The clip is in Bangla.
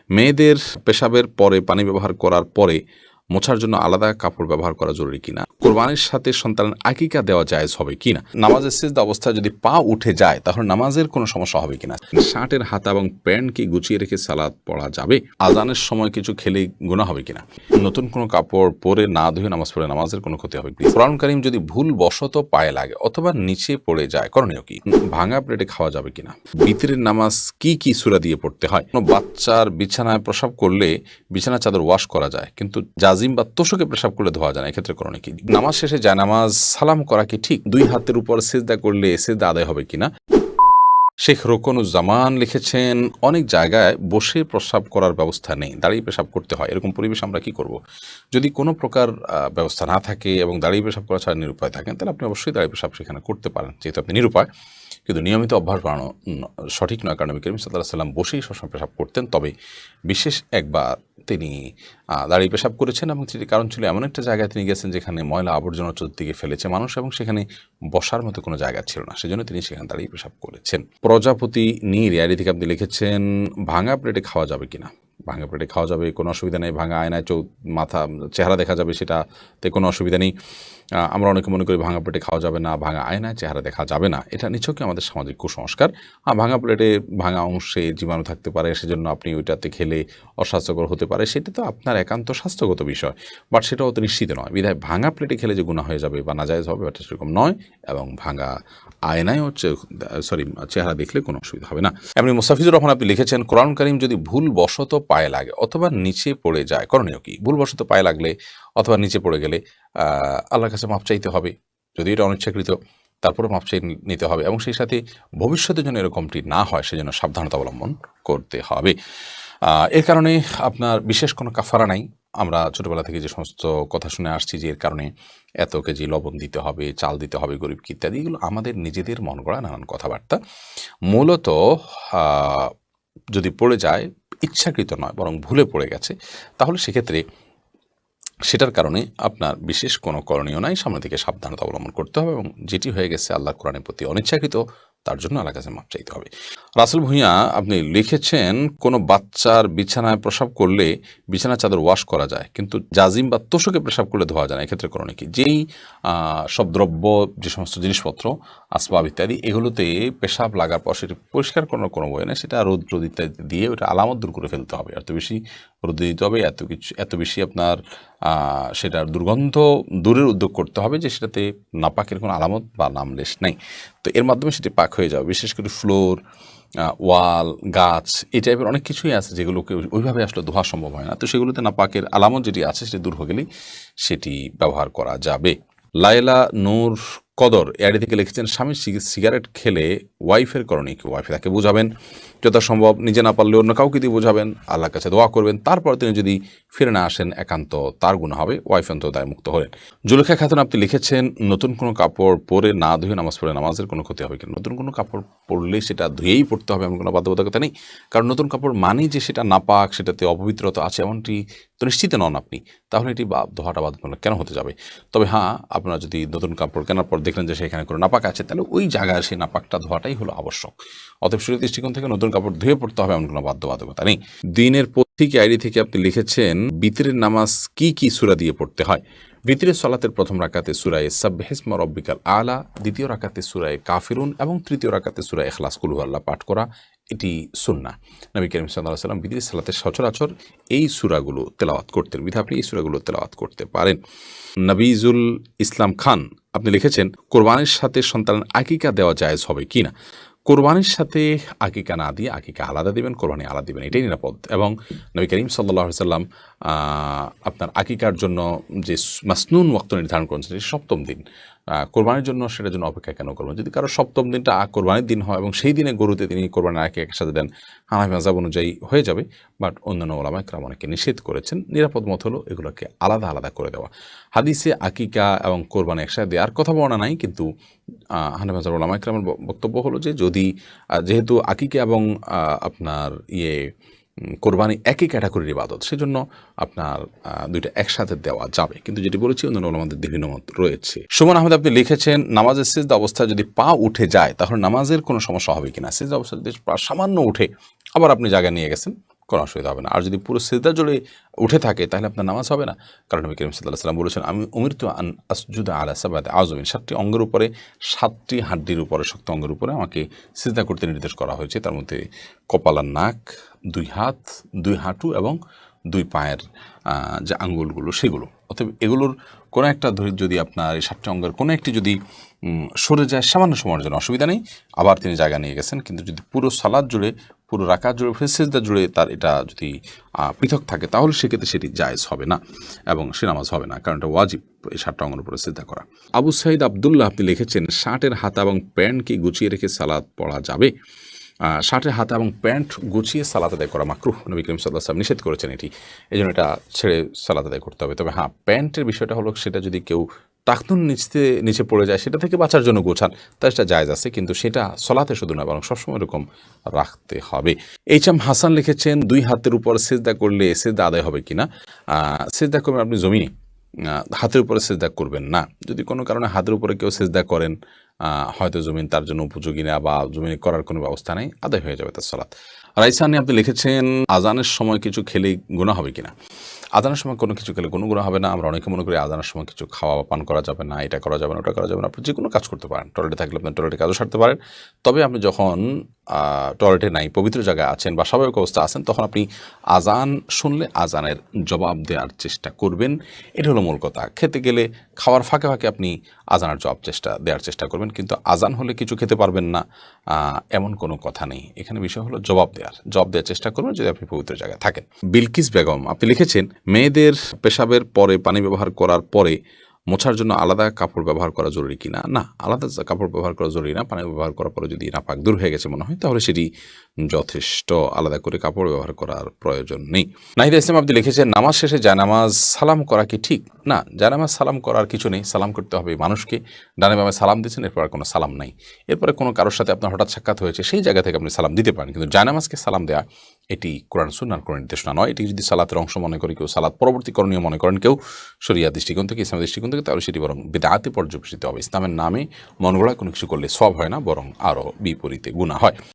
মেয়েদের পেশাবের পরে পানি ব্যবহার করার পরে মোছার জন্য আলাদা কাপড় ব্যবহার করা জরুরি কিনা, কোরবানির সাথে সন্তানের আকিকা দেওয়া জায়েজ হবে কিনা, নামাজের সিজদা অবস্থায় যদি পা উঠে যায় তাহলে নামাজের কোনো সমস্যা হবে কিনা, শার্টের হাতা এবং প্যান্ট কি গুছিয়ে রেখে সালাত পড়া যাবে, আজানের সময় কিছু খেলে গুনাহ হবে কিনা, নতুন কোনো কাপড় পরে না ধুয়ে নামাজ পড়ে নামাজের কোনো ক্ষতি হবে কিনা, কোরআন কারীম যদি ভুল বশত পায়ে লাগে অথবা নিচে পড়ে যায় করণীয় কি, ভাঙা প্লেটে খাওয়া যাবে কিনা, বিতরের নামাজ কি কি সূরা দিয়ে পড়তে হয়, কোনো বাচ্চার বিছানায় প্রসাব করলে বিছানা চাদর ওয়াশ করা যায় কিন্তু জাজিম বা তোষকে পেশাব করলে ধোয়া যায় না, এক্ষেত্রে করণীয় কি, নামাজ শেষে যায় নামাজ সালাম করা কি ঠিক, দুই হাতের উপর সিজদা করলে সিজদা আদায় হবে কিনা। শেখ রোকনুজ্জামান লিখেছেন, অনেক জায়গায় বসে প্রস্রাব করার ব্যবস্থা নেই, দাঁড়িয়ে পেশাব করতে হয়, এরকম পরিবেশ আমরা কি করব। যদি কোনো প্রকার ব্যবস্থা না থাকে এবং দাঁড়িয়ে পেশাব করা ছাড়া নিরুপায় থাকেন তাহলে আপনি অবশ্যই দাঁড়িয়ে পেশাব সেখানে করতে পারেন, যেহেতু আপনি নিরুপায়। কিন্তু নিয়মিত অভ্যাস বাড়ানো সঠিক নয়, কারণ নবী করিম সাল্লাল্লাহু আলাইহি ওয়াসাল্লাম বসেই সবসময় পেশাব করতেন। তবে বিশেষ একবার তিনি দাঁড়িয়ে পেশাব করেছেন এবং সেটি কারণ ছিল এমন একটা জায়গায় তিনি গেছেন যেখানে ময়লা আবর্জনা চতুর্দিকে ফেলেছে মানুষ এবং সেখানে বসার মতো কোনো জায়গা ছিল না, সেজন্য তিনি সেখানে দাঁড়িয়ে পেশাব করেছেন। প্রজাপতি নীর এর থেকে আপনি লিখেছেন, ভাঙা প্লেটে খাওয়া যাবে কিনা, ভাঙা প্লেটে খাওয়া যাবে, কোনো অসুবিধা নেই, ভাঙা আয়নায় মাথা চেহারা দেখা যাবে সেটাতে কোনো অসুবিধা নেই। আমরা অনেকে মনে করি ভাঙা প্লেটে খাওয়া যাবে না, ভাঙা আয়নায় চেহারা দেখা যাবে না, এটা নিছকই আমাদের সামাজিক কুসংস্কার। ভাঙা প্লেটে ভাঙা অংশে জীবাণু থাকতে পারে, সেজন্য আপনি ওইটাতে খেলে অস্বাস্থ্যকর হতে পারে, সেটা তো আপনার একান্ত স্বাস্থ্যগত বিষয়, বাট সেটাও তো নিশ্চিত নয়। বিধায় ভাঙা প্লেটে খেলে যে গুনাহ হয়ে যাবে বা নাজায়েজ হবে এটা সেরকম নয়, এবং ভাঙা আয়নায় চেহারা দেখলে কোনো অসুবিধা হবে না। এমনি মুস্তাফিজুর রহমান আপনি লিখেছেন, কোরআন কারীম যদি ভুল বশত পায়ে লাগে অথবা নিচে পড়ে যায় করণীয় কি, ভুল বশত পায়ে লাগলে অথবা নিচে পড়ে গেলে আল্লাহর কাছে মাপ চাইতে হবে, যদি এটা অনিচ্ছাকৃত তারপরে মাপ চাই নিতে হবে, এবং সেই সাথে ভবিষ্যতে যেন এরকমটি না হয় সেজন্য সাবধানতা অবলম্বন করতে হবে। এর কারণে আপনার বিশেষ কোনো কাফারা নাই। আমরা ছোটবেলা থেকে যে সমস্ত কথা শুনে আসছি যে এর কারণে এত কেজি লবণ দিতে হবে, চাল দিতে হবে গরিবকে ইত্যাদি, এগুলো আমাদের নিজেদের মন গড়া নানান কথাবার্তা। মূলত যদি পড়ে যায় ইচ্ছাকৃত নয় বরং ভুলে পড়ে গেছে, তাহলে সেক্ষেত্রে সেটার কারণে আপনার বিশেষ কোনো করণীয় নাই, সামনে থেকে সাবধানতা অবলম্বন করতে হবে এবং যেটি হয়ে গেছে আল্লাহর কোরআনের প্রতি অনিচ্ছাকৃত তার জন্য আল্লাহর কাছে মাপ চাইতে হবে। রাসেল ভূঁইয়া আপনি লিখেছেন, কোনো বাচ্চার বিছানায় প্রসাব করলে বিছানা চাদর ওয়াশ করা যায় কিন্তু জাজিম বা তোষকে পেশাব করলে ধোয়া যায় না, এক্ষেত্রে করণীয় কি। যেই সব দ্রব্য, যে সমস্ত জিনিসপত্র, আসবাব ইত্যাদি, এগুলোতে পেশাব লাগার পর সেটা পরিষ্কার করার কোনো বই নেই, সেটা রোদ ইত্যাদি দিয়ে ওটা আলামত দূর করে ফেলতে হবে, এত বেশি রোদ দিতে হবে, এত বেশি আপনার সেটার দুর্গন্ধ দূরের উদ্যোগ করতে হবে যে সেটাতে নাপাকের কোনো আলামত বা নামলেশ নেই। তো এর মাধ্যমে সেটি পাক হয়ে যাবে। বিশেষ করে ফ্লোর, ওয়াল, গাছ, এই টাইপের অনেক কিছুই আছে যেগুলোকে ওইভাবে আসলে ধোয়া সম্ভব হয় না, তো সেগুলোতে নাপাকের আলামত যেটি আছে সেটি দূর হয়ে গেলেই সেটি ব্যবহার করা যাবে। লায়লা নূর কদর এআইডি থেকে লিখেছেন, স্বামী সিগারেট খেলে ওয়াইফের করণীয় কি, ওয়াইফে তাকে বোঝাবেন, যথাসম্ভব নিজে না পারলে অন্য কাউকে দিয়ে বোঝাবেন, আল্লাহর কাছে দোয়া করবেন, তারপর তিনি যদি ফিরে না আসেন একান্ত তার গুনাহ হবে, ওয়াইফ অন্তত দায় মুক্ত হলেন। জুলেখা খাতুন আপনি লিখেছেন, নতুন কোনো কাপড় পরে না ধুয়ে নামাজ পড়ে নামাজের কোনো ক্ষতি হবে কিনা। নতুন কোনো কাপড় পরলে সেটা ধুয়েই পড়তে হবে এমন কোনো বাধ্যবাধকতা নেই, কারণ নতুন কাপড় মানেই যে সেটা নাপাক, সেটাতে অপবিত্রতা আছে এমনটি তো নিশ্চিত নন আপনি, তাহলে এটি ধোয়াটা বাধ্যতামূলক কেন হতে যাবে। তবে হ্যাঁ, আপনারা যদি নতুন কাপড় কেনার পর দেখলেন যে সেখানে কোনো নাপাক আছে, তাহলে ওই জায়গায় সেই নাপাকটা ধোয়াটাই হলো আবশ্যক। অতএব শরীর দৃষ্টিকোণ থেকে নতুন কাপড় ধুয়ে পড়তে হবে এমন কোনো বাধ্যবাধকতা নেই। দিনের পত্রিকা আইডি থেকে আপনি লিখেছেন, বিতরের নামাজ কি কি সূরা দিয়ে পড়তে হয়। বিতরের সালাতের প্রথম রাকাতে সূরায়ে সাব্বিহিসমা রব্বিকাল আলা, দ্বিতীয় রাকাতে সূরায়ে কাফিরুন এবং তৃতীয় রাকাতে সূরা ইখলাস কুল হুয়াল্লাহ পাঠ করা, এটি সুন্নাহ। নবী করিম সাল্লাল্লাহু আলাইহি ওয়াসাল্লাম বিতরের সালাতের সচরাচর এই সূরাগুলো তেলাওয়াত করতেন, বিধায় আপনি এই সূরাগুলো তেলাওয়াত করতে পারেন। নবীজুল ইসলাম খান আপনি লিখেছেন, কোরবানির সাথে সন্তানের আকিকা দেওয়া জায়েজ হবে কিনা। কোরবানির সাথে আকিকা না দিয়ে আকিকা আলাদা দিবেন, কোরবানি আলাদা দিবেন, এটাই নিরাপদ। এবং নবী করিম সাল্লাল্লাহু আলাইহি ওয়াসাল্লাম আপনার আকিকার জন্য যে মাসনুন ওয়াক্ত নির্ধারণ করেছেন সেটি সপ্তম দিন, কোরবানির জন্য সেটার জন্য অপেক্ষা কেন করবেন। যদি কারো সপ্তম দিনটা কোরবানির দিন হয় এবং সেই দিনে গরুতে তিনি কোরবানির আকিকা একসাথে দেন, হানাফি মাযহাব অনুযায়ী হয়ে যাবে, বাট অন্যান্য উলামায়ে কেরাম অনেকে নিষেধ করেছেন। নিরাপদ মত হলো এগুলোকে আলাদা আলাদা করে দেওয়া। হাদিসে আকিকা এবং কোরবানি একসাথে দেওয়ার কথা বলা নাই, কিন্তু হানাফি মাযহাব উলামায়ে কেরামের বক্তব্য হলো যে যদি যেহেতু আকিকা এবং আপনার কোরবানি একই ক্যাটাগরির ইবাদত, সেজন্য আপনার দুইটা একসাথে দেওয়া যাবে, কিন্তু যেটি বলেছি অন্যান্য ওলামাদের বিভিন্ন মত রয়েছে। সুমন আহমেদ আপনি লিখেছেন, নামাজের সিজদা অবস্থায় যদি পা উঠে যায় তাহলে নামাজের কোনো সমস্যা হবে কিনা। সিজদা অবস্থায় যদি পা সামান্য উঠে আবার আপনি জায়গায় নিয়ে গেছেন, কোনো অসুবিধা হবে না। আর যদি পুরো সিজদা জুড়ে উঠে থাকে তাহলে আপনার নামাজ হবে না, কারণ নবী করিম সাল্লাল্লাহু আলাইহি ওয়াসাল্লাম বলেছেন, আমি উমিরতু আন আসজুদা আলা সাবআতি আযমিন, 7টি অঙ্গের উপরে, 7টি হাড্ডির উপরে, শক্ত অঙ্গের উপরে আমাকে সিজদা করতে নির্দেশ করা হয়েছে। তার মধ্যে কপাল আর নাক, 2 হাত, 2 হাঁটু এবং 2 পায়ের যে আঙ্গুলগুলো সেগুলো। অতএব এগুলোর কোনো একটা যদি আপনার এই 7টি অঙ্গের কোনো একটি যদি সরে যায় সামান্য সময়ের জন্য অসুবিধা নেই, আবার তিনি জায়গা নিয়ে গেছেন। কিন্তু যদি পুরো সালাদ জুড়ে, পুরো রাকাত জুড়ে, সিজদা জুড়ে তার এটা যদি পৃথক থাকে তাহলে সেক্ষেত্রে সেটি জায়েজ হবে না এবং সে নামাজ হবে না, কারণ এটা ওয়াজিব এই 7টা অঙ্গের উপরে সিজদা করা। আবু সাইদ আবদুল্লাহ আপনি লিখেছেন, শার্টের হাতা এবং প্যান্ট কি গুছিয়ে রেখে সালাদ পড়া যাবে? শার্টের হাতা এবং প্যান্ট গুছিয়ে সালাত আদায় করা মাকরুহ, নবী করিম সাল্লাল্লাহু আলাইহি ওয়াসাল্লাম নিষেধ করেছেন এটি, এই জন্য এটা ছেড়ে সালাত আদায় করতে হবে। তবে হ্যাঁ, প্যান্টের বিষয়টা হলো সেটা যদি কেউ টাকনুন নিচে পড়ে যায় সেটা থেকে বাঁচার জন্য গোছান, তাই সেটা জায়েজ আছে, কিন্তু সেটা সলাতে শুধু না বরং সবসময় এরকম রাখতে হবে। এইচ.এম. হাসান লিখেছেন, 2 হাতের উপর সিজদা করলে সিজদা আদায় হবে কিনা? সিজদা করবেন আপনি জমিনে, হাতের উপরে সিজদা করবেন না। যদি কোনো কারণে হাতের উপরে কেউ সিজদা করেন, হয়তো জমিন তার জন্য উপযোগী না বা জমিনে করার কোনো ব্যবস্থা নেই, আদায় হয়ে যাবে তার সালাত। রাইসানি আপনি লিখেছেন, আজানের সময় কিছু খেলে গুনাহ হবে কিনা? আজানের সময় কোনো কিছু খেলে কোনো গুনাহ হবে না। আমরা অনেকে মনে করি আজানের সময় কিছু খাওয়া বা পান করা যাবে না, এটা করা যাবে না, ওটা করা যাবে না। আপনি যে কোনো কাজ করতে পারেন, টয়লেটে থাকলে আপনার টয়লেটে কাজও সারতে পারেন। তবে আপনি যখন টয়লেটে নাই, পবিত্র জায়গায় আছেন বা স্বাভাবিক অবস্থা আছেন, তখন আপনি আজান শুনলে আজানের জবাব দেওয়ার চেষ্টা করবেন। এটা হলো মূল কথা। খেতে গেলে খাওয়ার ফাঁকে ফাঁকে আপনি আজানের দেওয়ার চেষ্টা করবেন, কিন্তু আজান হলে কিছু খেতে পারবেন না এমন কোনো কথা নেই। এখানে বিষয় হলো জবাব দেওয়ার চেষ্টা করবেন যদি আপনি পবিত্র জায়গায় থাকেন। বিলকিস বেগম আপনি লিখেছেন, মেয়েদের পেশাবের পরে পানি ব্যবহার করার পরে মোছার জন্য আলাদা কাপড় ব্যবহার করা জরুরি কিনা? না, আলাদা কাপড় ব্যবহার করা জরুরি না। পানি ব্যবহার করার পরে যদি নাপাক দূর হয়ে গেছে মনে হয় তাহলে সেটি যথেষ্ট, আলাদা করে কাপড় ব্যবহার করার প্রয়োজন নেই। নাহিদা ইসলাম আপনি লিখেছেন, নামাজ শেষে জায়নামাজ সালাম করা কি ঠিক? না, জায়নামাজ সালাম করার কিছু নেই। সালাম করতে হবে মানুষকে। ডানে বামে সালাম দিচ্ছেন, এরপর আর কোনো সালাম নাই। এরপরে কোনো কারোর সাথে আপনার হঠাৎ সাক্ষাৎ হয়েছে, সেই জায়গা থেকে আপনি সালাম দিতে পারেন, কিন্তু জায়নামাজকে সালাম দেওয়া এটি কোরআন সুন্নাহর কোনো নির্দেশনা নয়। এটি যদি সালাতের অংশ মনে করে কেউ, সালাত পরবর্তী করণীয় মনে করেন কেউ শরিয়া দৃষ্টিকোণ থেকে, ইসলামের দৃষ্টিকোণ থেকে, তাহলে সেটি বরং বিদআতে পর্যবেসিত হবে। ইসলামের নামে মন গড়া কোনো কিছু করলে সওয়াব হয় না, বরং আরও বিপরীতে গুনাহ হয়।